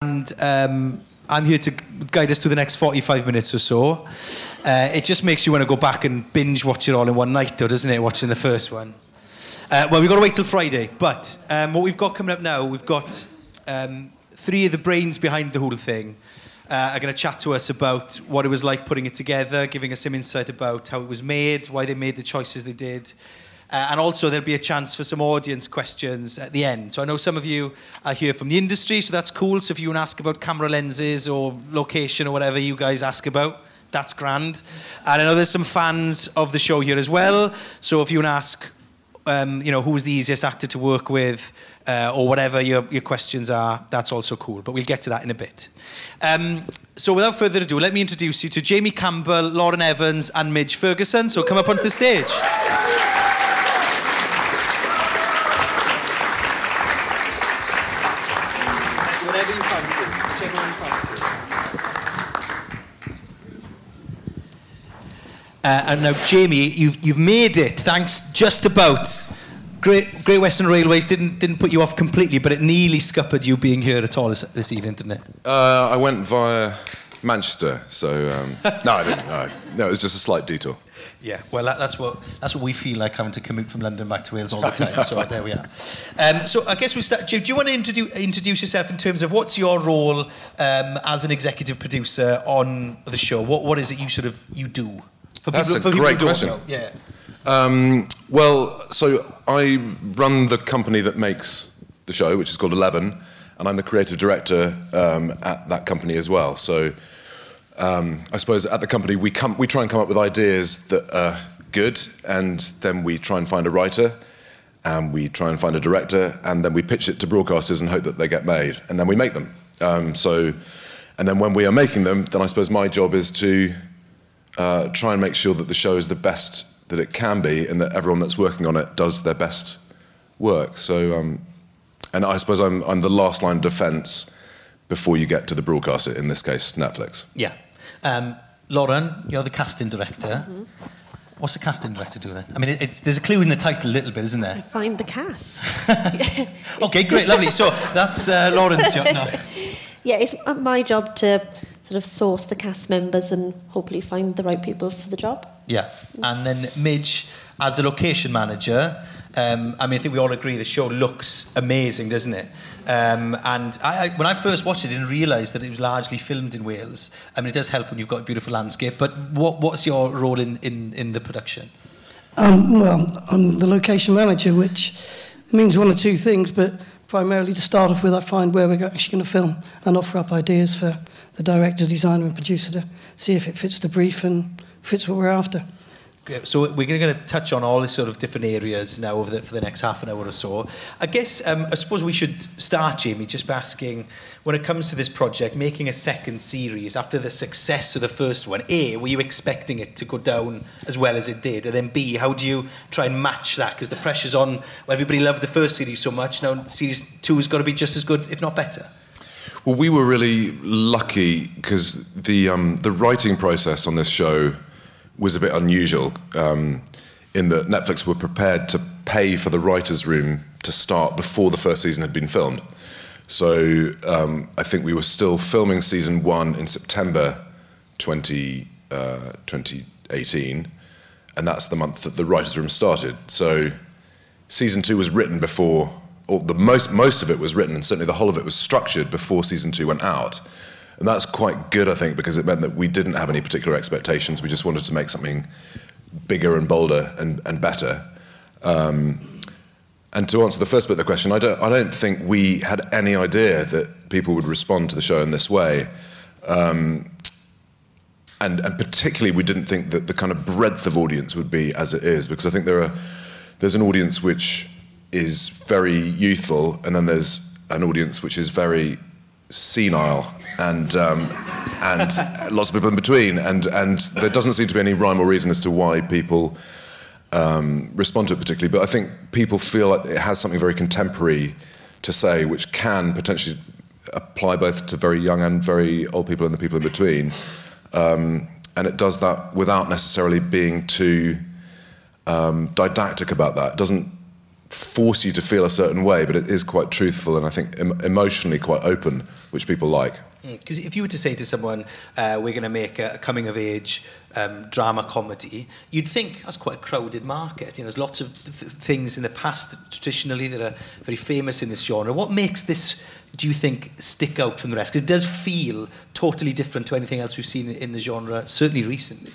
And I'm here to guide us through the next 45 minutes or so. It just makes you want to go back and binge watch it all in one night, though, doesn't it, watching the first one? Well, we've got to wait till Friday, but what we've got coming up now, we've got three of the brains behind the whole thing are going to chat to us about what it was like putting it together, giving us some insight about how it was made, why they made the choices they did. And also there'll be a chance for some audience questions at the end. So I know some of you are here from the industry, so that's cool. So if you want to ask about camera lenses or location or whatever you guys ask about, that's grand. And I know there's some fans of the show here as well. So if you want to ask, you know, who was the easiest actor to work with, or whatever your questions are, that's also cool. But we'll get to that in a bit. So without further ado, let me introduce you to Jamie Campbell, Lauren Evans, and Midge Ferguson. So come up onto the stage. Whatever you fancy, whichever one you fancy. And now, Jamie, you've made it. Thanks, just about. Great Western Railways didn't put you off completely, but it nearly scuppered you being here at all this evening, didn't it? I went via Manchester, so no, I didn't. No, it was just a slight detour. Yeah, well, that's what we feel like, having to commute from London back to Wales all the time. So there we are. So I guess we start. Do you want to introduce yourself in terms of what's your role as an executive producer on the show? What is it you do? That's a great question. Yeah. Well, so I run the company that makes the show, which is called 11, and I'm the creative director at that company as well. So I suppose at the company we try and come up with ideas that are good, and then we try and find a writer, and we try and find a director, and then we pitch it to broadcasters and hope that they get made, and then we make them. And then when we are making them, then I suppose my job is to try and make sure that the show is the best that it can be, and that everyone that's working on it does their best work. So, and I suppose I'm the last line of defence before you get to the broadcaster, in this case, Netflix. Yeah. Lauren, you're the casting director. Mm-hmm. What's a casting director do then? I mean, there's a clue in the title a little bit, isn't there? I find the cast. Okay, great, lovely. So that's Lauren's job now. Yeah, it's my job to sort of source the cast members and hopefully find the right people for the job. Yeah, and then Midge, as a location manager, I mean, I think we all agree the show looks amazing, doesn't it? And when I first watched it, I didn't realise that it was largely filmed in Wales. I mean, it does help when you've got a beautiful landscape, but what's your role in the production? Well, I'm the location manager, which means one or two things, but primarily to start off with, I find where we're actually going to film and offer up ideas for the director, designer and producer to see if it fits the brief and fits what we're after. So we're going to touch on all these sort of different areas now for the next half an hour or so. I guess, I suppose we should start, Jamie, just by asking, when it comes to this project, making a second series, after the success of the first one, A, were you expecting it to go down as well as it did? And then B, how do you try and match that? Because the pressure's on, well, everybody loved the first series so much, now series 2 has got to be just as good, if not better. Well, we were really lucky because the writing process on this show was a bit unusual, in that Netflix were prepared to pay for the writer's room to start before the first season had been filmed. So I think we were still filming season 1 in September 2018, and that's the month that the writer's room started. So season 2 was written before, or most of it was written, and certainly the whole of it was structured before season 2 went out. And that's quite good, I think, because it meant that we didn't have any particular expectations. We just wanted to make something bigger and bolder and better. And to answer the first bit of the question, I don't think we had any idea that people would respond to the show in this way. And particularly, we didn't think that the kind of breadth of audience would be as it is, because I think there's an audience which is very youthful, and then there's an audience which is very senile, and lots of people in between, and there doesn't seem to be any rhyme or reason as to why people respond to it particularly, but I think people feel like it has something very contemporary to say, which can potentially apply both to very young and very old people and the people in between, and it does that without necessarily being too didactic about that. It doesn't force you to feel a certain way, but it is quite truthful and I think emotionally quite open, which people like. Because if you were to say to someone, we're going to make a coming-of-age drama comedy, you'd think that's quite a crowded market. You know, there's lots of things in the past traditionally that are very famous in this genre. What makes this, do you think, stick out from the rest? Because it does feel totally different to anything else we've seen in the genre, certainly recently.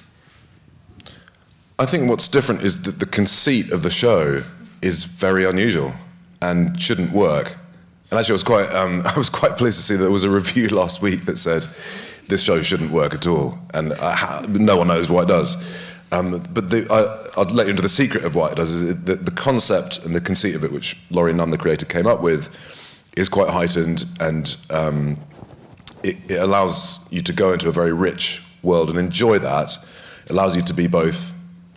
I think what's different is that the conceit of the show is very unusual and shouldn't work. And actually, I was quite pleased to see that there was a review last week that said this show shouldn't work at all, and no one knows why it does. But I'll let you into the secret of why it does. Is the concept and the conceit of it, which Laurie Nunn, the creator, came up with, is quite heightened, and it allows you to go into a very rich world and enjoy that. It allows you to be both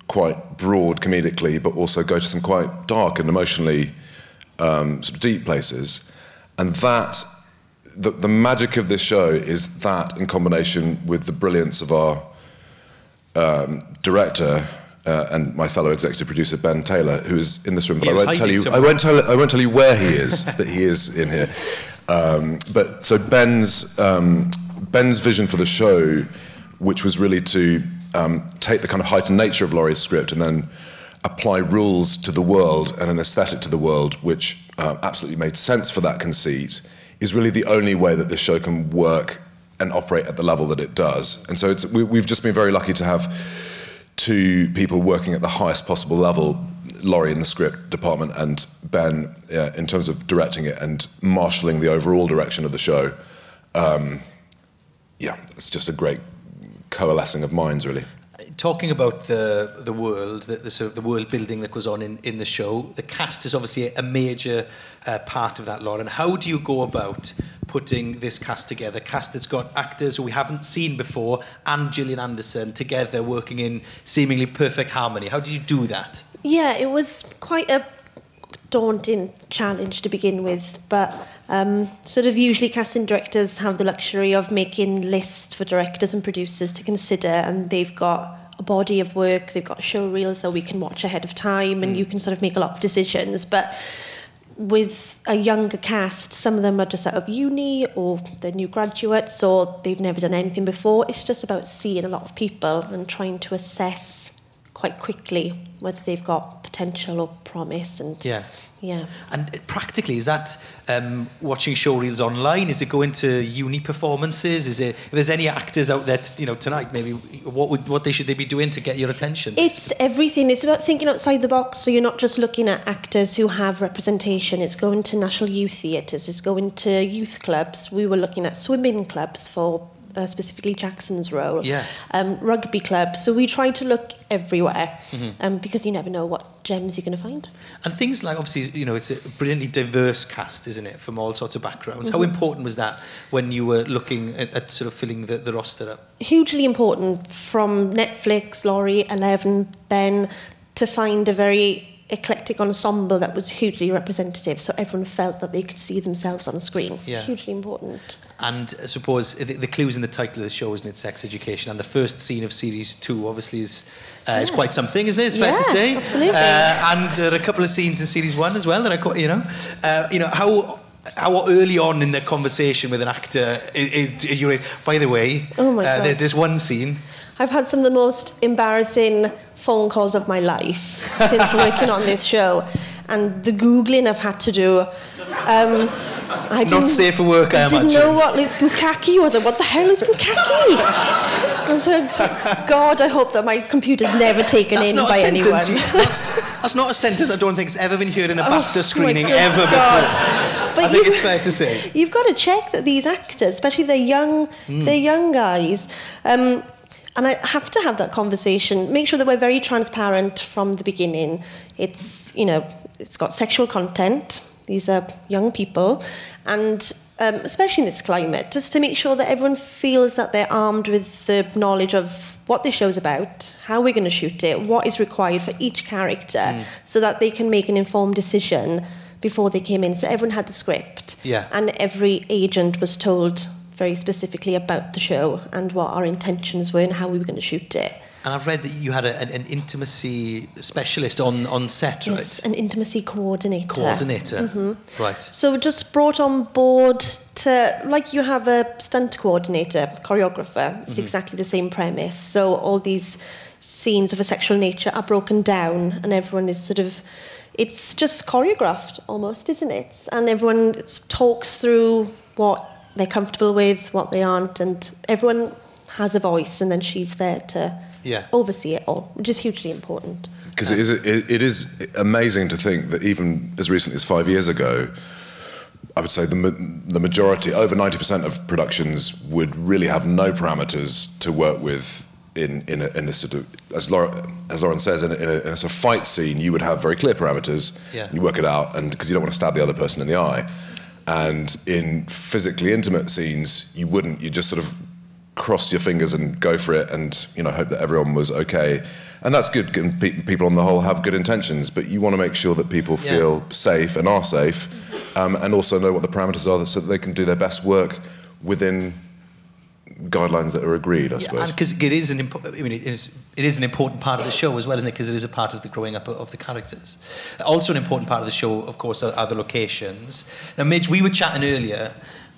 quite broad comedically, but also go to some quite dark and emotionally sort of deep places. And that, the magic of this show is that in combination with the brilliance of our director and my fellow executive producer Ben Taylor, who is in this room, but I won't tell you where he is, but he is in here. But so Ben's vision for the show, which was really to take the kind of heightened nature of Laurie's script and then apply rules to the world and an aesthetic to the world which absolutely made sense for that conceit, is really the only way that this show can work and operate at the level that it does. And so we've just been very lucky to have two people working at the highest possible level, Laurie in the script department and Ben in terms of directing it and marshalling the overall direction of the show. Yeah, it's just a great coalescing of minds, really. Talking about the world, the sort of the world building that goes on in the show, the cast is obviously a major part of that, Lauren. How do you go about putting this cast together? Cast that's got actors who we haven't seen before and Gillian Anderson together working in seemingly perfect harmony. How did you do that? Yeah, it was quite a daunting challenge to begin with, but sort of usually casting directors have the luxury of making lists for directors and producers to consider, and they've got a body of work, they've got show reels that we can watch ahead of time, and you can sort of make a lot of decisions. But with a younger cast, some of them are just out of uni or they're new graduates or they've never done anything before. It's just about seeing a lot of people and trying to assess quite quickly whether they've got potential or promise. And yeah. And practically, is that watching show reels online? Is it going to uni performances? Is it, if there's any actors out there, tonight, maybe what should they be doing to get your attention? It's everything. It's about thinking outside the box. So you're not just looking at actors who have representation. It's going to national youth theatres. It's going to youth clubs. We were looking at swimming clubs for specifically Jackson's role, rugby clubs. So we try to look everywhere because you never know what gems you're going to find. And things like, obviously, it's a brilliantly diverse cast, isn't it, from all sorts of backgrounds. How important was that when you were looking at sort of filling the roster up? Hugely important. From Netflix, Laurie, 11, Ben, to find a very eclectic ensemble that was hugely representative, so everyone felt that they could see themselves on screen. Hugely important. And I suppose the clues in the title of the show, isn't it, Sex Education, and the first scene of series 2 obviously is quite something, isn't it? It's fair to say. Absolutely. And there are a couple of scenes in series 1 as well that how early on in the conversation with an actor is you, by the way, there's this one scene. I've had some of the most embarrassing phone calls of my life since working on this show, and the Googling I've had to do. Not safe for work, I imagine. I didn't know what bukkake was. What the hell is bukkake? I said, God, I hope that my computer's never taken in by anyone. That's not a sentence I don't think has ever been heard in a BAFTA screening ever before. But I think it's fair to say. You've got to check that these actors, especially they're young guys, and I have to have that conversation, make sure that we're very transparent from the beginning. It's got sexual content. These are young people. And especially in this climate, just to make sure that everyone feels that they're armed with the knowledge of what this show's about, how we're going to shoot it, what is required for each character, so that they can make an informed decision before they came in. So everyone had the script. And every agent was told very specifically about the show and what our intentions were and how we were going to shoot it. And I've read that you had an intimacy specialist on set, right? Yes, an intimacy coordinator. Right. So just brought on board to, like you have a stunt coordinator, choreographer, it's exactly the same premise. So all these scenes of a sexual nature are broken down and everyone is sort of, it's just choreographed almost, isn't it? And everyone talks through what they're comfortable with, what they aren't, and everyone has a voice, and then she's there to oversee it all, which is hugely important. Because it is amazing to think that even as recently as 5 years ago, I would say the majority, over 90% of productions would really have no parameters to work with in a sort of, as Lauren says, in a sort of fight scene, you would have very clear parameters. Yeah. You work it out, and because you don't want to stab the other person in the eye. And in physically intimate scenes, you wouldn't. You just sort of cross your fingers and go for it, and hope that everyone was okay. And that's good. People on the whole have good intentions, but you want to make sure that people feel safe and are safe, and also know what the parameters are, so that they can do their best work within guidelines that are agreed, I suppose. Because it is an important part of the show as well, isn't it? Because it is a part of the growing up of the characters. Also, an important part of the show, of course, are the locations. Now, Midge, we were chatting earlier,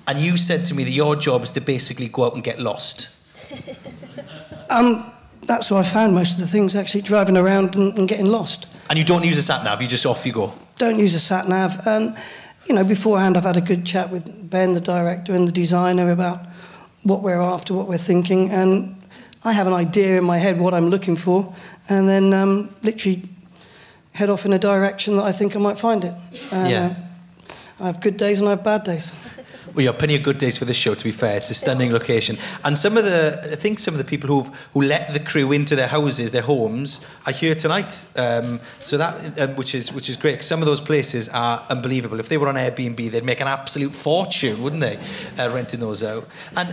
and you said to me that your job is to basically go out and get lost. That's where I found most of the things, actually, driving around and getting lost. And you don't use a sat-nav, you just off you go? Don't use a sat-nav. And, beforehand I've had a good chat with Ben, the director, and the designer about what we're after, what we're thinking, and I have an idea in my head what I'm looking for, and then literally head off in a direction that I think I might find it. I have good days and I have bad days. Well, you have plenty of good days for this show, to be fair. It's a stunning location. And some of the people who let the crew into their houses, their homes, are here tonight. So that, which is great. Some of those places are unbelievable. If they were on Airbnb, they'd make an absolute fortune, wouldn't they, renting those out? And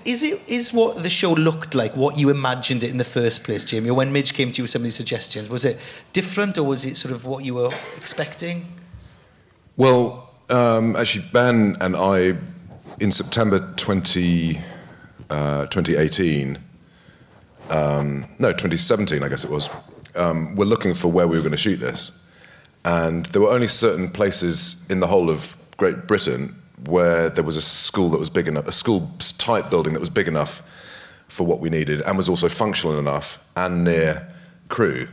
is what the show looked like what you imagined it in the first place, Jamie? Or when Midge came to you with some of these suggestions, was it different, or was it sort of what you were expecting? Well, actually, Ben and I, in September 2018, 2017, I guess it was, were looking for where we were going to shoot this. And there were only certain places in the whole of Great Britain where there was a school that was big enough, a school-type building that was big enough for what we needed and was also functional enough and near crew.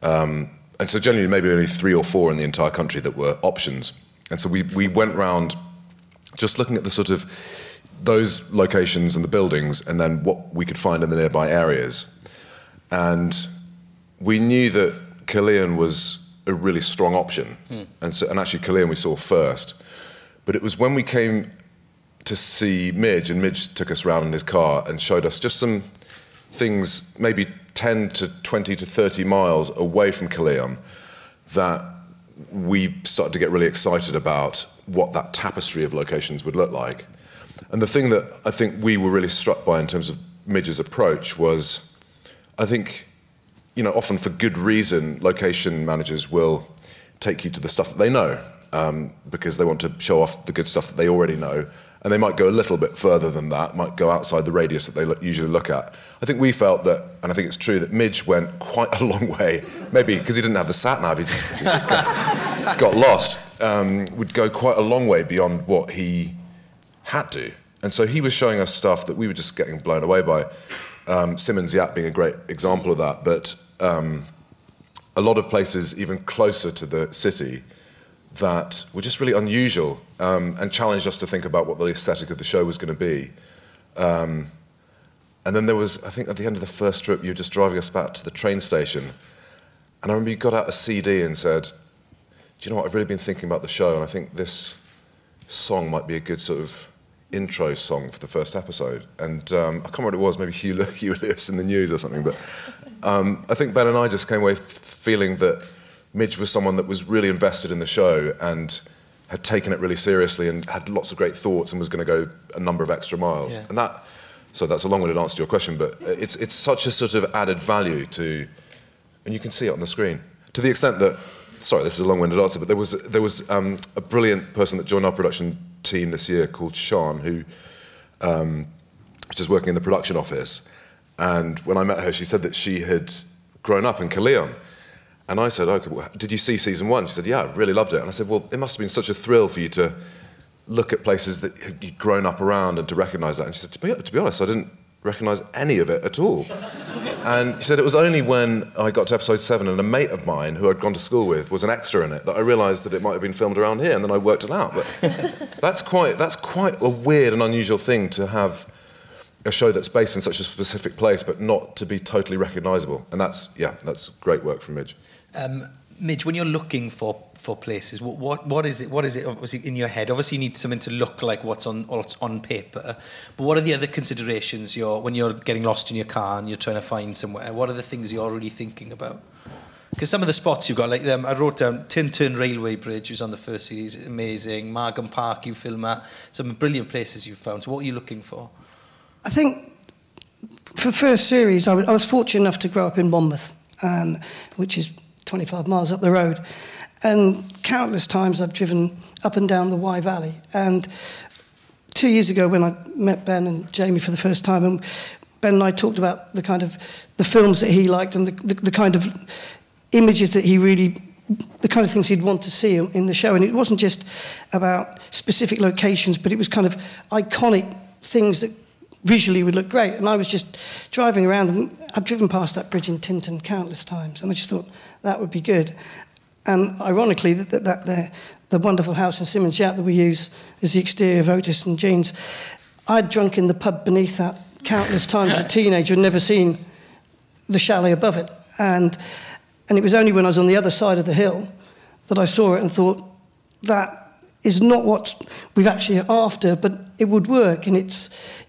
And so generally maybe only 3 or 4 in the entire country that were options. And so we went round just looking at the sort of those locations and the buildings and then what we could find in the nearby areas. And we knew that Killian was a really strong option. And actually Killian we saw first. But it was when we came to see Midge, and Midge took us around in his car and showed us just some things, maybe 10 to 20 to 30 miles away from Killian, that we started to get really excited about what that tapestry of locations would look like. And the thing that I think we were really struck by in terms of Midge's approach was, I think, often for good reason, location managers will take you to the stuff that they know, because they want to show off the good stuff that they already know. And they might go a little bit further than that, might go outside the radius that they usually look at. I think we felt that, and I think it's true, that Midge went quite a long way, maybe because he didn't have the sat-nav, he just got lost, would go quite a long way beyond what he had to. And so he was showing us stuff that we were just getting blown away by. Simmons Yap being a great example of that, but a lot of places even closer to the city that were just really unusual, and challenged us to think about what the aesthetic of the show was going to be. And then there was, I think at the end of the first trip, you were just driving us back to the train station, and I remember you got out a CD and said, do you know what, I've really been thinking about the show, and I think this song might be a good sort of intro song for the first episode. And I can't remember what it was, maybe Hugh Lewis in the News or something, but I think Ben and I just came away feeling that Midge was someone that was really invested in the show and had taken it really seriously and had lots of great thoughts and was going to go a number of extra miles. Yeah. And so that's a long-winded answer to your question, but it's such a sort of added value to, and you can see it on the screen, to the extent that, sorry, this is a long-winded answer, but there was a brilliant person that joined our production team this year called Sean, who just working in the production office, And when I met her, she said that she had grown up in Caerleon. And I said, okay, well, did you see season 1? She said, yeah, I really loved it. And I said, well, it must have been such a thrill for you to look at places that you'd grown up around and to recognise that. And she said, to be honest, I didn't recognise any of it at all. And she said it was only when I got to episode 7 and a mate of mine who I'd gone to school with was an extra in it that I realised that it might have been filmed around here, and then I worked it out. But that's quite a weird and unusual thing to have a show that's based in such a specific place but not to be totally recognisable. And that's great work from Midge. Midge, when you're looking for places, what is it obviously in your head? Obviously you need something to look like what's on paper, but what are the other considerations when you're getting lost in your car and you're trying to find somewhere? What are the things you're already thinking about? Because some of the spots you've got, like I wrote down Tintern Railway Bridge, was on the first series, amazing. Margam Park, you film at. Some brilliant places you've found. So what are you looking for? I think for the first series, I was fortunate enough to grow up in Monmouth, which is 25 miles up the road. And countless times I've driven up and down the Wye Valley. And 2 years ago when I met Ben and Jamie for the first time, and Ben and I talked about the kind of the films that he liked and the kind of images that the kind of things he'd want to see in the show. And it wasn't just about specific locations, but it was kind of iconic things that visually would look great. And I was just driving around, and I'd driven past that bridge in Tintern countless times, and I just thought that would be good. And ironically, the wonderful house in Symonds Yat that we use as the exterior of Otis and Jean's, I'd drunk in the pub beneath that countless times as a teenager and never seen the chalet above it. And it was only when I was on the other side of the hill that I saw it and thought, that is not what we've actually after, but it would work. And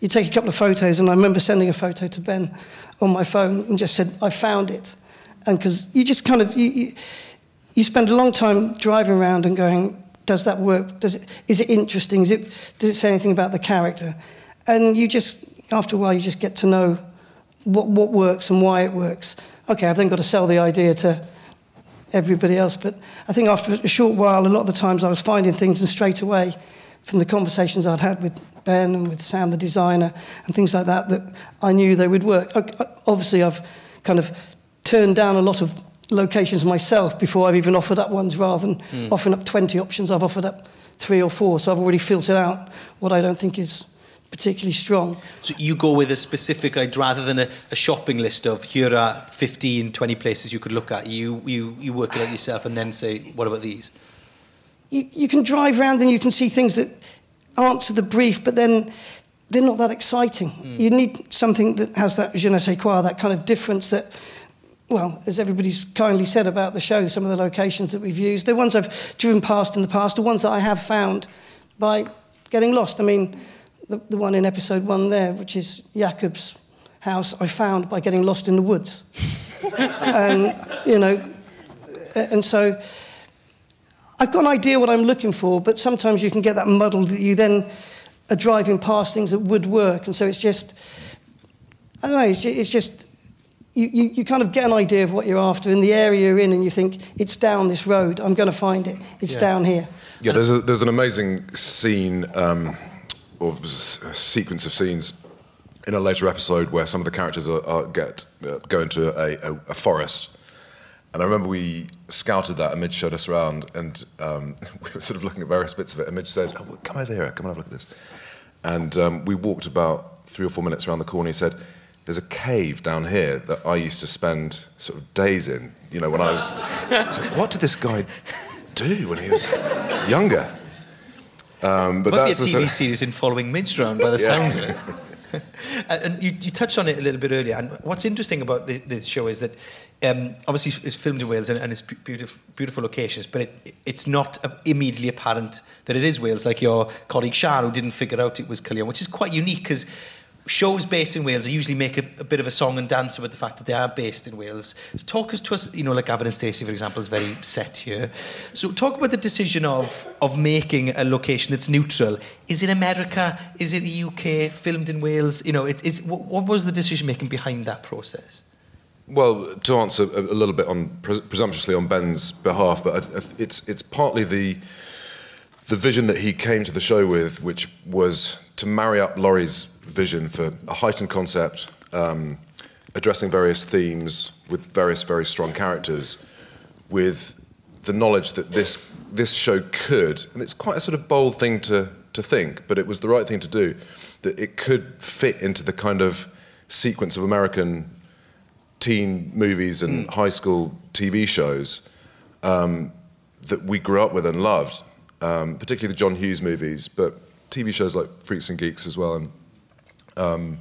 you take a couple of photos, and I remember sending a photo to Ben on my phone and just said, I found it. And because you just kind of, you spend a long time driving around and going, does that work? Is it interesting? Does it say anything about the character? And you just, after a while, you just get to know what works and why it works. Okay, I've then got to sell the idea to everybody else. But I think after a short while, a lot of the times I was finding things, and straight away, from the conversations I'd had with Ben and with Sam, the designer, and things like that, that I knew they would work. Obviously, I've kind of turned down a lot of locations myself before I've even offered up ones. Rather than offering up 20 options, I've offered up 3 or 4. So I've already filtered out what I don't think is particularly strong. So you go with a specific guide rather than a shopping list of here are 15, 20 places you could look at. You work it out yourself and then say, what about these? You can drive around and you can see things that answer the brief, but then they're not that exciting. You need something that has that je ne sais quoi, that kind of difference that, well, as everybody's kindly said about the show, some of the locations that we've used, they're ones I've driven past in the past, the ones that I have found by getting lost. I mean, the one in episode 1 there, which is Jacob's house, I found by getting lost in the woods. And, and so I've got an idea what I'm looking for, but sometimes you can get that muddled that you then are driving past things that would work. And so it's just, I don't know, it's just, you kind of get an idea of what you're after in the area you're in, and you think, it's down this road, I'm going to find it, it's down here. Yeah, there's an amazing scene, or a sequence of scenes in a later episode where some of the characters go into a forest. And I remember we scouted that, and Midge showed us around, and we were sort of looking at various bits of it, and Midge said, oh, well, come over here, come and have a look at this. And we walked about 3 or 4 minutes around the corner. He said, there's a cave down here that I used to spend sort of days in, when I was... So what did this guy do when he was younger? But that's a TV series in following Midge around by the sounds of it. And you touched on it a little bit earlier, and what's interesting about this show is that obviously it's filmed in Wales and it's beautiful locations, but it's not immediately apparent that it is Wales, like your colleague Shah, who didn't figure out it was Caerleon, which is quite unique because shows based in Wales usually make a bit of a song and dance about the fact that they are based in Wales. So talk to us, like Gavin and Stacey, for example, is very set here. So talk about the decision of making a location that's neutral. Is it America? Is it the UK? Filmed in Wales? What was the decision making behind that process? Well, to answer a little bit presumptuously on Ben's behalf, but it's partly the vision that he came to the show with, which was to marry up Laurie's vision for a heightened concept, addressing various themes with various very strong characters, with the knowledge that this show could, and it's quite a sort of bold thing to think, but it was the right thing to do, that it could fit into the kind of sequence of American teen movies and high school TV shows that we grew up with and loved, particularly the John Hughes movies, but TV shows like Freaks and Geeks as well. And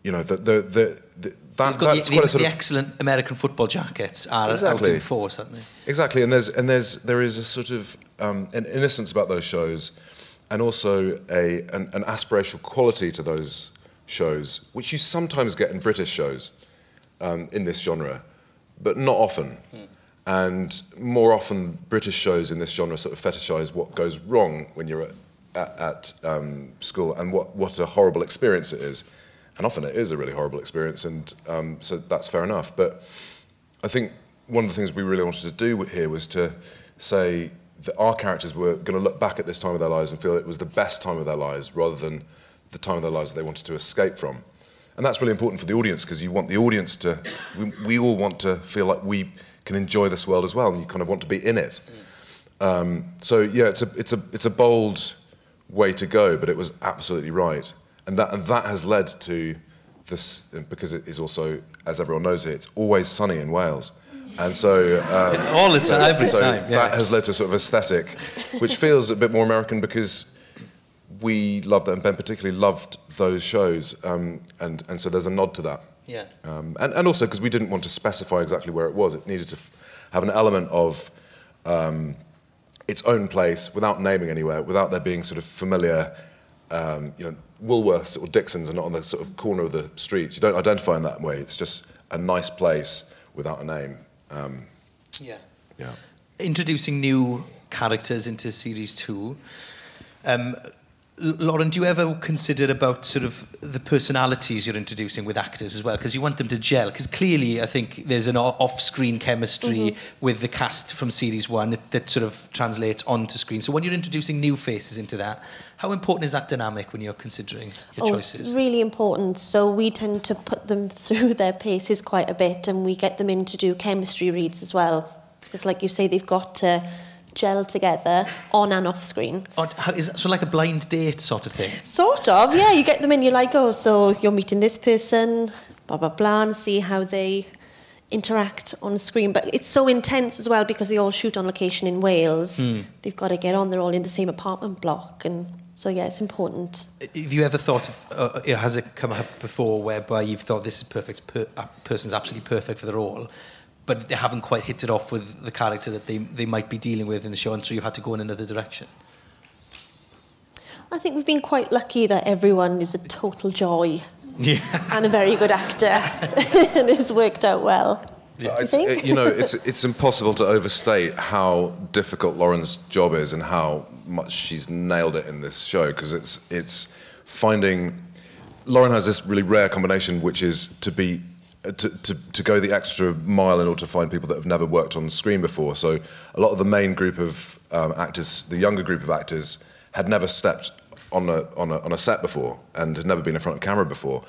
you know, that's quite a sort the of excellent American football jackets are exactly out in force, aren't they? Exactly, and there is a sort of an innocence about those shows, and also an aspirational quality to those shows, which you sometimes get in British shows in this genre, but not often. And more often, British shows in this genre sort of fetishize what goes wrong when you're at school, and what a horrible experience it is. And often it is a really horrible experience, and so that's fair enough. But I think one of the things we really wanted to do here was to say that our characters were going to look back at this time of their lives and feel it was the best time of their lives, rather than the time of their lives that they wanted to escape from. And that's really important for the audience, because you want the audience to, we all want to feel like we can enjoy this world as well, and you kind of want to be in it. So yeah, it's a bold way to go, but it was absolutely right. And that has led to this, because it is also, as everyone knows, it's always sunny in Wales. And so... all the time, every time. Yeah. That has led to a sort of aesthetic, which feels a bit more American, because we loved that, and Ben particularly loved those shows, and so there's a nod to that. Yeah. And also because we didn't want to specify exactly where it was. It needed to have an element of its own place, without naming anywhere, without there being sort of familiar, you know, Woolworths or Dixons are not on the sort of corner of the streets. You don't identify in that way. It's just a nice place without a name. Yeah. Yeah. Introducing new characters into Series 2. Lauren, do you ever consider about sort of the personalities you're introducing with actors as well? Because you want them to gel. Because clearly, I think there's an off-screen chemistry with the cast from Series 1 that sort of translates onto screen. So when you're introducing new faces into that, how important is that dynamic when you're considering your choices? It's really important. So we tend to put them through their paces quite a bit, and we get them in to do chemistry reads as well. Because like you say, they've got to gel together on and off screen. Is that so like a blind date sort of thing? Sort of, yeah. You get them in, you're like, oh, so you're meeting this person, blah, blah, blah, and see how they interact on screen. But it's so intense as well, because they all shoot on location in Wales. They've got to get on, they're all in the same apartment block, and so yeah, it's important. Have you ever thought of, has it come up before whereby you've thought this is perfect, person's absolutely perfect for the role, but they haven't quite hit it off with the character that they might be dealing with in the show, and so you had to go in another direction? I think we've been quite lucky that everyone is a total joy and a very good actor, and it's worked out well. Yeah. You know, it's impossible to overstate how difficult Lauren's job is and how much she's nailed it in this show, because it's finding... Lauren has this really rare combination, which is to be... To go the extra mile in order to find people that have never worked on screen before. So a lot of the main group of actors, the younger group of actors, had never stepped on a set before and had never been in front of camera before.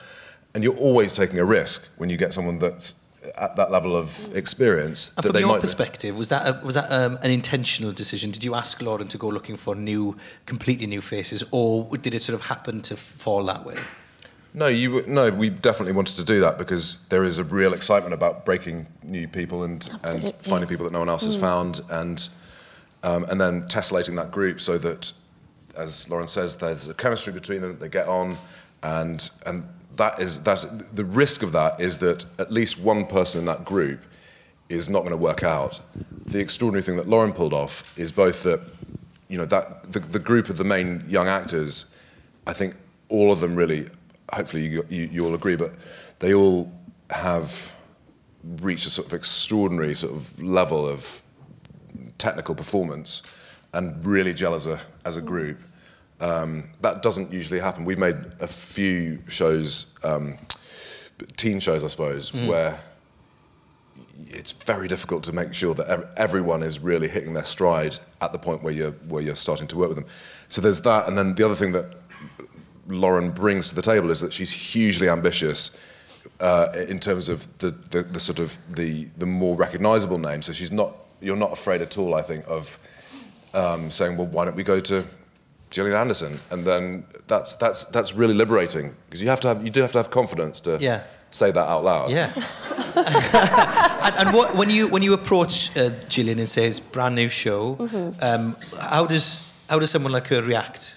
And you're always taking a risk when you get someone that's at that level of experience. And from your perspective, was that an intentional decision? Did you ask Lauren to go looking for completely new faces, or did it sort of happen to fall that way? No, we definitely wanted to do that, because there is a real excitement about breaking new people and finding people that no one else has found, and then tessellating that group so that, as Lauren says, there's a chemistry between them, they get on, and that's the risk of that is that at least one person in that group is not going to work out. The extraordinary thing that Lauren pulled off is both that, you know, that the group of the main young actors, I think all of them really. Hopefully you all agree, but they all have reached a sort of extraordinary sort of level of technical performance and really gel as a group. That doesn't usually happen. We've made a few shows, teen shows I suppose, where it's very difficult to make sure that everyone is really hitting their stride at the point where you're starting to work with them. So there's that, and then the other thing that Lauren brings to the table is that she's hugely ambitious in terms of the sort of the more recognisable names. So you're not afraid at all, I think, of saying, well, why don't we go to Gillian Anderson? And then that's really liberating, because you do have to have confidence to say that out loud. Yeah. and what, when you approach Gillian and say it's a brand new show, how does someone like her react?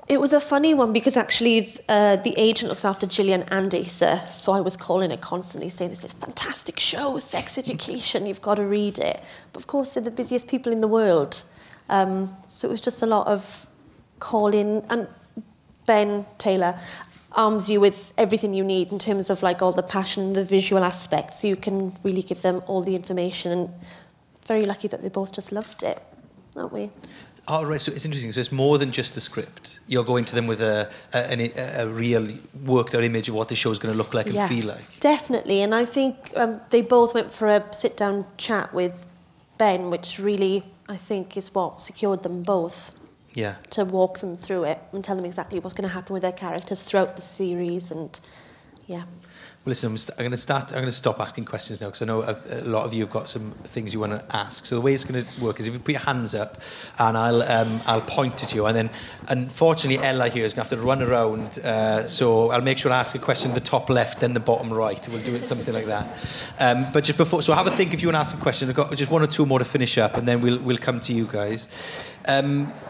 It was a funny one, because actually the agent looks after Gillian and Asa, so I was calling her constantly saying, this is a fantastic show, sex education, you've got to read it. But of course they're the busiest people in the world. So it was just a lot of calling, and Ben Taylor arms you with everything you need in terms of like all the passion, the visual aspects, so you can really give them all the information. And very lucky that they both just loved it, aren't we? Oh, right, so it's interesting. So it's more than just the script. You're going to them with a real worked-out image of what the show's going to look like and feel like. Definitely, and I think they both went for a sit-down chat with Ben, which really, I think, is what secured them both. Yeah. To walk them through it and tell them exactly what's going to happen with their characters throughout the series, and yeah. Well, listen, I'm going to stop asking questions now, because I know a lot of you have got some things you want to ask. So the way it's going to work is if you put your hands up, and I'll point at you, and then unfortunately Ella here is going to have to run around. So I'll make sure I ask a question at the top left, then the bottom right. We'll do it something like that. But just before, so have a think if you want to ask a question. I've got just one or two more to finish up, and then we'll come to you guys.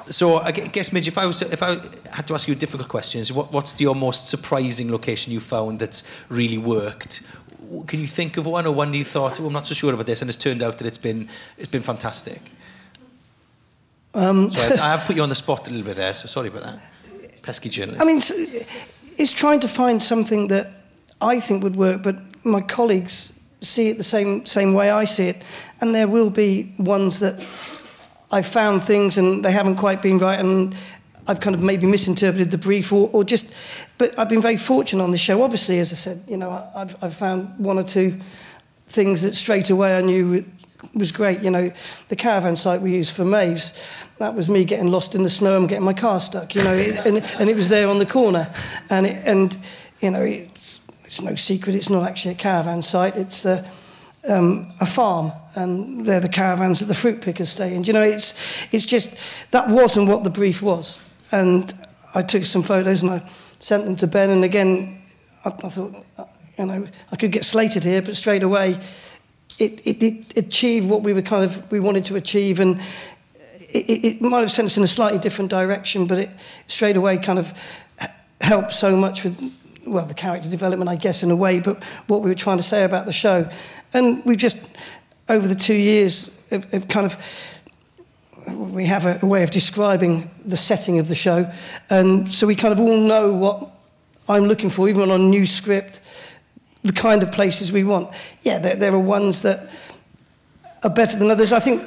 So I guess, Midge, if I had to ask you a difficult question, what's your most surprising location you found that's really worked? Can you think of one, or one that you thought, I'm not so sure about this, and it's turned out that it's been fantastic? So I have put you on the spot a little bit there, so sorry about that. Pesky journalist. I mean, it's trying to find something that I think would work, but my colleagues see it the same way I see it, and there will be ones that I've found things and they haven't quite been right, and I've kind of maybe misinterpreted the brief, or just... But I've been very fortunate on this show. Obviously, as I said, you know, I've found one or two things that straight away I knew was great. You know, the caravan site we used for Maeve's, that was me getting lost in the snow and getting my car stuck, you know, and it was there on the corner. And you know, it's no secret, it's not actually a caravan site, it's a farm, and they're the caravans that the fruit pickers stay in. You know, it's just, that wasn't what the brief was. And I took some photos and I sent them to Ben, and again, I thought, you know, I could get slated here, but straight away, it achieved what we wanted to achieve, and it might have sent us in a slightly different direction, but it straight away kind of helped so much with, well, the character development, I guess, in a way, but what we were trying to say about the show. And we've just, over the 2 years, have kind of, we have a way of describing the setting of the show, and so we kind of all know what I'm looking for, even on a new script, the kind of places we want. Yeah, there are ones that are better than others. I think,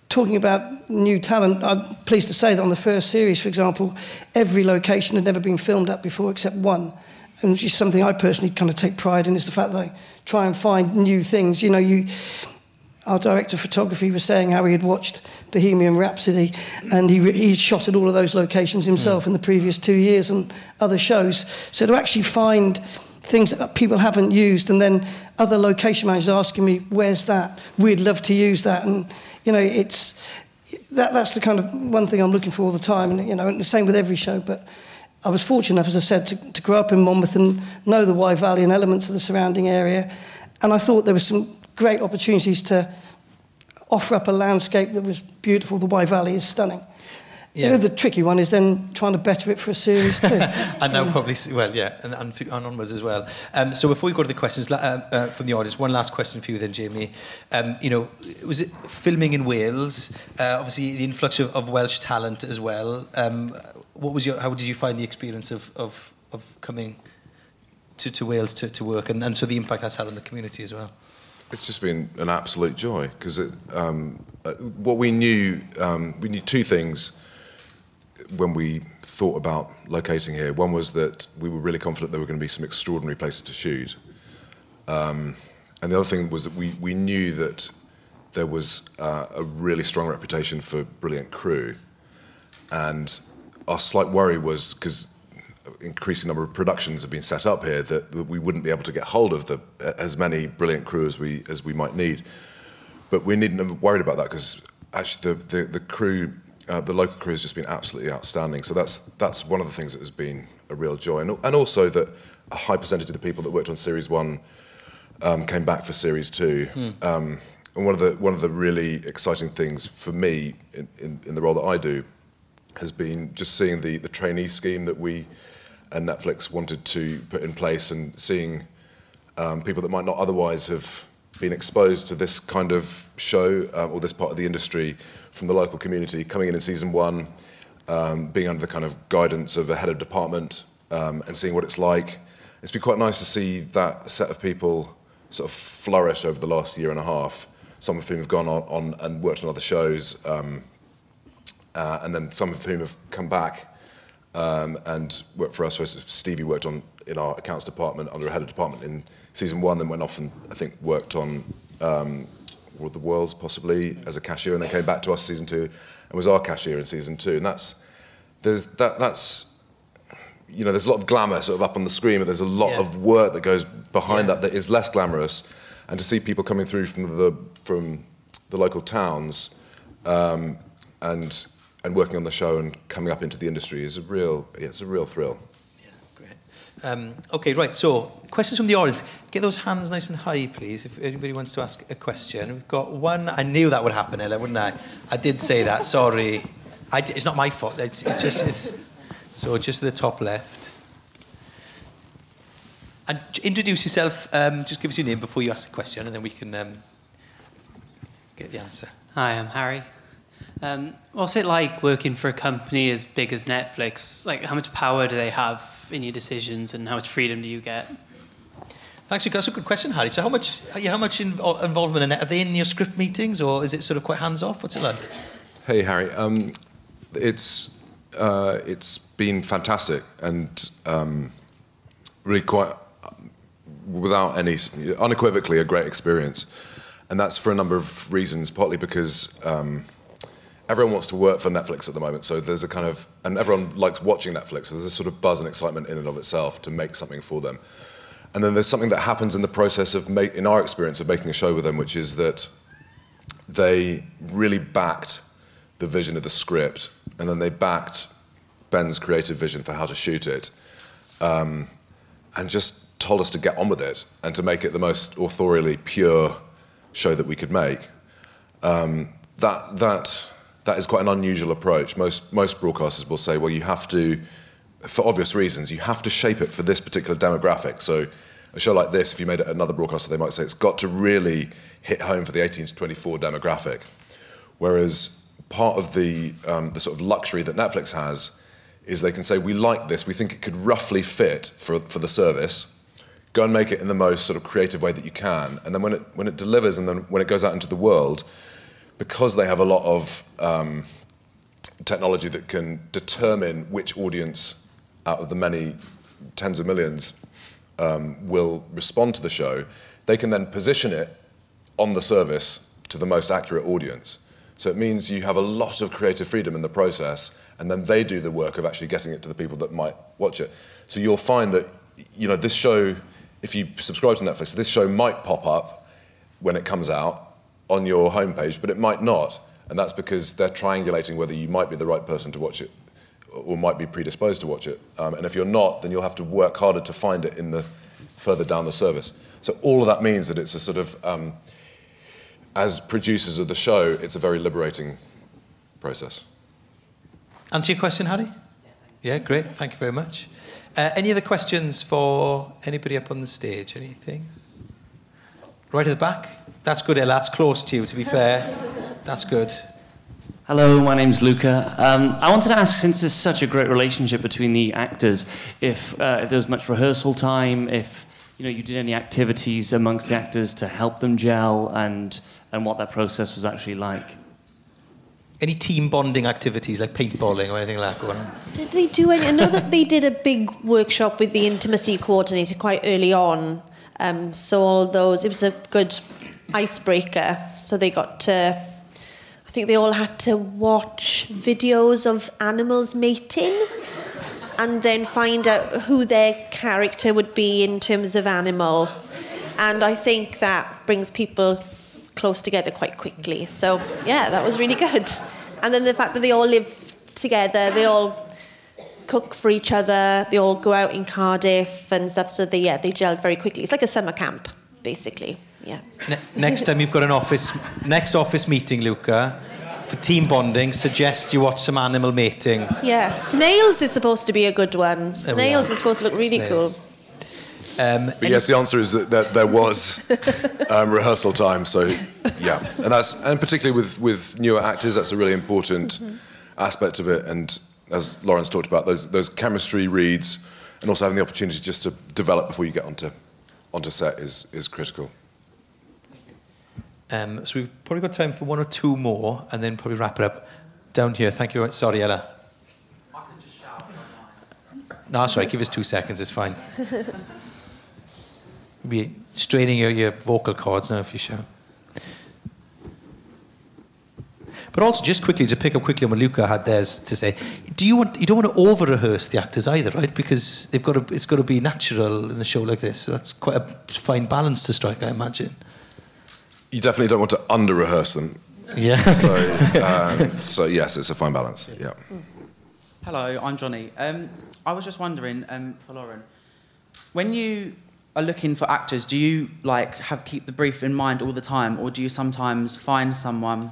talking about new talent, I'm pleased to say that on the first series, for example, every location had never been filmed at before except one. And which is something I personally kind of take pride in, is the fact that I try and find new things. You know, our director of photography was saying how he had watched Bohemian Rhapsody, and he'd shot at all of those locations himself in the previous 2 years and other shows. So to actually find things that people haven't used, and then other location managers asking me, where's that? We'd love to use that. And, you know, that's the kind of one thing I'm looking for all the time. And, you know, and the same with every show, but I was fortunate enough, as I said, to grow up in Monmouth and know the Wye Valley and elements of the surrounding area. And I thought there were some great opportunities to offer up a landscape that was beautiful. The Wye Valley is stunning. Yeah. You know, the tricky one is then trying to better it for a series too. And now probably, well, yeah, and onwards as well. So before we go to the questions from the audience, one last question for you then, Jamie. You know, was it filming in Wales? Obviously, the influx of Welsh talent as well. How did you find the experience of coming to Wales to work, and so the impact that's had on the community as well? It's just been an absolute joy, because what we knew two things when we thought about locating here. One was that we were really confident there were going to be some extraordinary places to shoot, and the other thing was that we knew that there was a really strong reputation for brilliant crew, and our slight worry was, because increasing number of productions have been set up here, that we wouldn't be able to get hold of as many brilliant crew as we might need. But we needn't have worried about that, because actually the crew, the local crew has just been absolutely outstanding. So that's one of the things that has been a real joy, and also that a high percentage of the people that worked on Series 1 came back for Series 2. And one of the really exciting things for me in the role that I do has been just seeing the trainee scheme that we and Netflix wanted to put in place, and seeing people that might not otherwise have been exposed to this kind of show or this part of the industry from the local community, coming in Season 1, being under the kind of guidance of a head of department, and seeing what it's like. It's been quite nice to see that set of people sort of flourish over the last year and a half, some of whom have gone on and worked on other shows, and then some of whom have come back and worked for us. So Stevie worked in our accounts department under a head of department in Season 1, then went off and I think worked on World of the Worlds possibly as a cashier, and then came back to us Season 2 and was our cashier in Season 2. And that's you know, there's a lot of glamour sort of up on the screen, but there's a lot of work that goes behind that is less glamorous. And to see people coming through from the local towns and working on the show and coming up into the industry is it's a real thrill. Okay, right, so questions from the audience. Get those hands nice and high, please, if anybody wants to ask a question. We've got one. I knew that would happen, Ella, wouldn't I? I did say that, sorry. It's not my fault. So just to the top left. And introduce yourself, just give us your name before you ask the question, and then we can get the answer. Hi, I'm Harry. What's it like working for a company as big as Netflix? Like, how much power do they have in your decisions, and how much freedom do you get? Actually, that's a good question, Harry. So how much involvement in it? Are they in your script meetings, or is it sort of quite hands-off? What's it like? Hey, Harry. It's been fantastic and really quite, without any, unequivocally a great experience. And that's for a number of reasons, partly because everyone wants to work for Netflix at the moment, so there's a kind of, and everyone likes watching Netflix, so there's a sort of buzz and excitement in and of itself to make something for them. And then there's something that happens in the process of, in our experience of making a show with them, which is that they really backed the vision of the script, and then they backed Ben's creative vision for how to shoot it, and just told us to get on with it and to make it the most authorially pure show that we could make. That is quite an unusual approach. Most broadcasters will say, well, you have to, for obvious reasons, you have to shape it for this particular demographic. So a show like this, if you made it another broadcaster, they might say it's got to really hit home for the 18 to 24 demographic. Whereas part of the sort of luxury that Netflix has is they can say, we like this, we think it could roughly fit for the service, go and make it in the most sort of creative way that you can, and then when it delivers and then when it goes out into the world, because they have a lot of technology that can determine which audience out of the many tens of millions will respond to the show, they can then position it on the service to the most accurate audience. So it means you have a lot of creative freedom in the process, and then they do the work of actually getting it to the people that might watch it. So you'll find that, you know, this show, if you subscribe to Netflix, this show might pop up when it comes out on your homepage, but it might not. And that's because they're triangulating whether you might be the right person to watch it or might be predisposed to watch it. And if you're not, then you'll have to work harder to find it further down the service. So all of that means that it's a sort of, as producers of the show, it's a very liberating process. Answer your question, Harry? Yeah, great. Thank you very much. Any other questions for anybody up on the stage? Anything? Right at the back? That's good, Ella. That's close to you, to be fair. That's good. Hello, my name's Luca. I wanted to ask, since there's such a great relationship between the actors, if there was much rehearsal time, if you did any activities amongst the actors to help them gel, and what that process was actually like. Any team bonding activities, like paintballing or anything like that going on? Did they do any? I know that they did a big workshop with the intimacy coordinator quite early on. So all those, it was a good icebreaker. So they got to, I think they all had to watch videos of animals mating. and then find out who their character would be in terms of animal. And I think that brings people close together quite quickly. So, yeah, that was really good. And then the fact that they all live together, they all cook for each other, they all go out in Cardiff and stuff, so they gelled very quickly. It's like a summer camp, basically, yeah. Next time you've got next office meeting, Luca, for team bonding, suggest you watch some animal mating. Yeah, snails is supposed to be a good one. Snails is supposed to look really cool. But yes, the answer is that there was rehearsal time. So yeah, and particularly with newer actors, that's a really important aspect of it. And as Lawrence talked about, those chemistry reads, and also having the opportunity just to develop before you get onto set is critical. So we've probably got time for one or two more, and then probably wrap it up. Down here, thank you. Sorry, Ella. I can just shout. No, sorry, give us 2 seconds, it's fine. You'll be straining your vocal cords now if you shout. But also, just quickly, to pick up quickly on what Luca had theirs to say, you don't want to over-rehearse the actors either, right? Because it's got to be natural in a show like this. So that's quite a fine balance to strike, I imagine. You definitely don't want to under-rehearse them. Yeah. So yes, it's a fine balance. Yeah. Hello, I'm Johnny. I was just wondering, for Lauren, when you are looking for actors, do you keep the brief in mind all the time, or do you sometimes find someone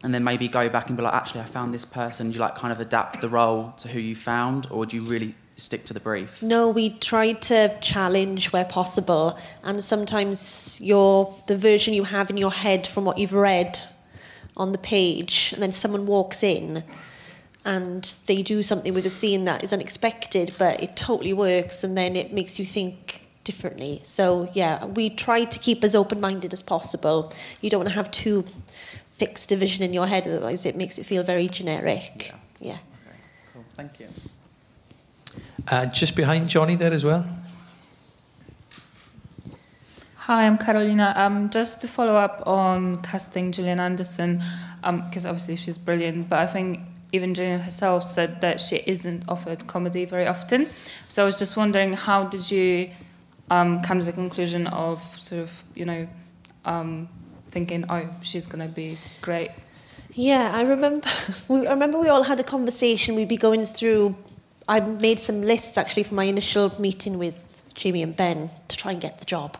and then maybe go back and be like, actually, I found this person? Do you kind of adapt the role to who you found, or do you really stick to the brief? No, we try to challenge where possible, and sometimes the version you have in your head from what you've read on the page, and then someone walks in and they do something with a scene that is unexpected, but it totally works, and then it makes you think differently. So yeah, we try to keep as open-minded as possible. You don't want to have too fixed a vision in your head, otherwise it makes it feel very generic. Yeah. Okay, cool. Thank you. Just behind Johnny there as well. Hi, I'm Carolina. Just to follow up on casting Gillian Anderson, because obviously she's brilliant, but I think even Gillian herself said that she isn't offered comedy very often. So I was just wondering, how did you come to the conclusion of sort of, thinking, oh, she's going to be great? Yeah, I remember we all had a conversation. We'd be going through, I made some lists actually for my initial meeting with Jamie and Ben to try and get the job,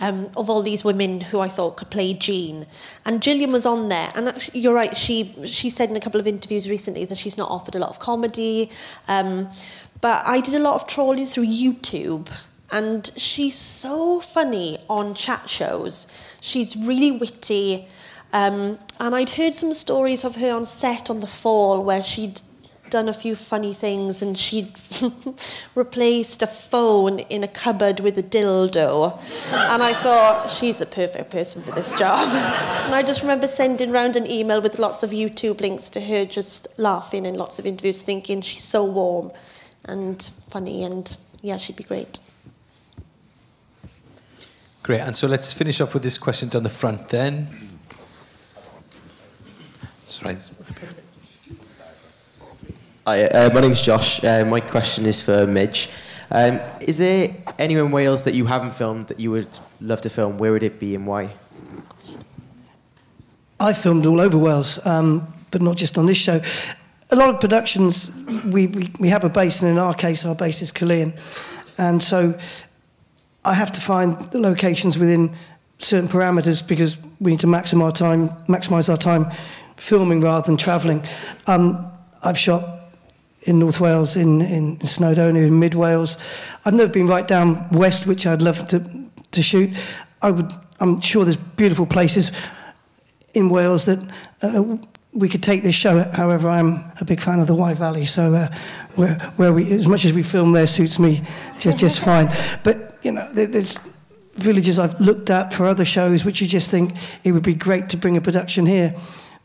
of all these women who I thought could play Jean. And Gillian was on there. And actually, you're right, she said in a couple of interviews recently that she's not offered a lot of comedy. But I did a lot of trawling through YouTube. And she's so funny on chat shows. She's really witty. And I'd heard some stories of her on set on The Fall where she'd done a few funny things, and she'd replaced a phone in a cupboard with a dildo. And I thought, she's the perfect person for this job. And I just remember sending round an email with lots of YouTube links to her, just laughing in lots of interviews, thinking she's so warm and funny, and yeah, she'd be great. Great, and so let's finish off with this question down the front then. That's right. Hi, my name's Josh. My question is for Midge. Is there anywhere in Wales that you haven't filmed that you would love to film? Where would it be and why? I filmed all over Wales, but not just on this show. A lot of productions, we have a base, and in our case, our base is Caerleon. And so I have to find the locations within certain parameters because we need to maximise our time filming rather than travelling. I've shot in North Wales, in Snowdonia, in Mid Wales. I've never been right down west, which I'd love to shoot. I'm sure there's beautiful places in Wales that we could take this show. However, I'm a big fan of the Wye Valley, so where we, as much as we film there, suits me just fine. But you know, there's villages I've looked at for other shows which you just think it would be great to bring a production here,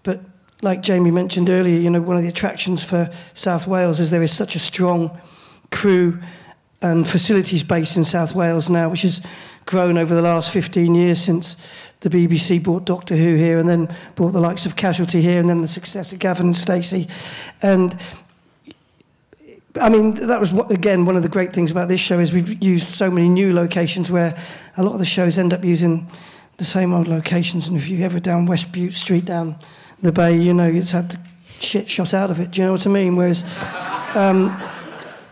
but like Jamie mentioned earlier, you know, one of the attractions for South Wales is there is such a strong crew and facilities base in South Wales now, which has grown over the last 15 years since the BBC bought Doctor Who here and then bought the likes of Casualty here and then the success of Gavin and Stacey. And I mean, that was, again, one of the great things about this show is we've used so many new locations where a lot of the shows end up using the same old locations. And if you're ever down West Bute Street, down the Bay, you know it's had the shit shot out of it. Do you know what I mean? Whereas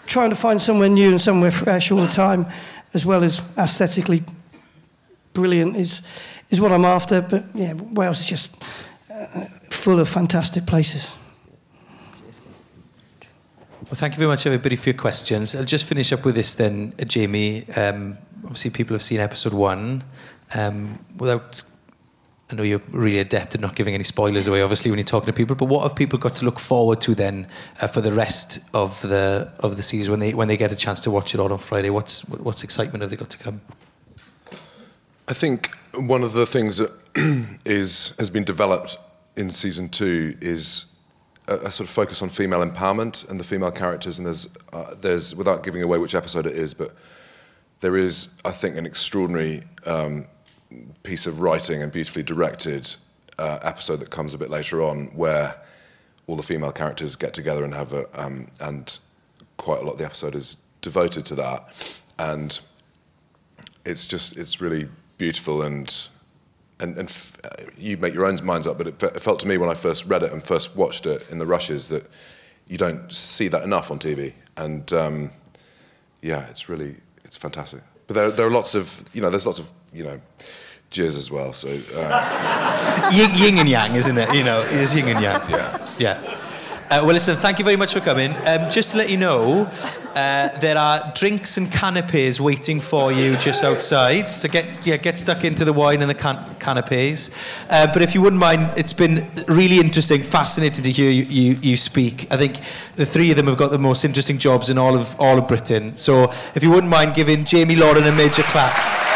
trying to find somewhere new and somewhere fresh all the time, as well as aesthetically brilliant, is what I'm after. But yeah, Wales is just full of fantastic places. Well, thank you very much, everybody, for your questions. I'll just finish up with this then, Jamie. Obviously, people have seen episode 1. Without, I know you're really adept at not giving any spoilers away, obviously, when you're talking to people. But what have people got to look forward to then for the rest of the series when they get a chance to watch it all on Friday? What's excitement have they got to come? I think one of the things that has been developed in season 2 is a sort of focus on female empowerment and the female characters, and there's without giving away which episode it is, but there is, I think, an extraordinary piece of writing and beautifully directed episode that comes a bit later on, where all the female characters get together and have and quite a lot of the episode is devoted to that, and it's really beautiful and you make your own minds up, but it felt to me when I first read it and first watched it in the rushes that you don't see that enough on TV, and yeah, it's fantastic. But there are lots of, there's lots of, jizz as well, so... yin and yang, isn't it? It's yin and yang. Yeah. Well, listen, thank you very much for coming. Just to let you know, there are drinks and canapes waiting for you just outside. So get stuck into the wine and the canapes. But if you wouldn't mind, it's been really interesting, fascinating to hear you speak. I think the 3 of them have got the most interesting jobs in all of Britain. So if you wouldn't mind giving Jamie, Lauren and Midge a clap.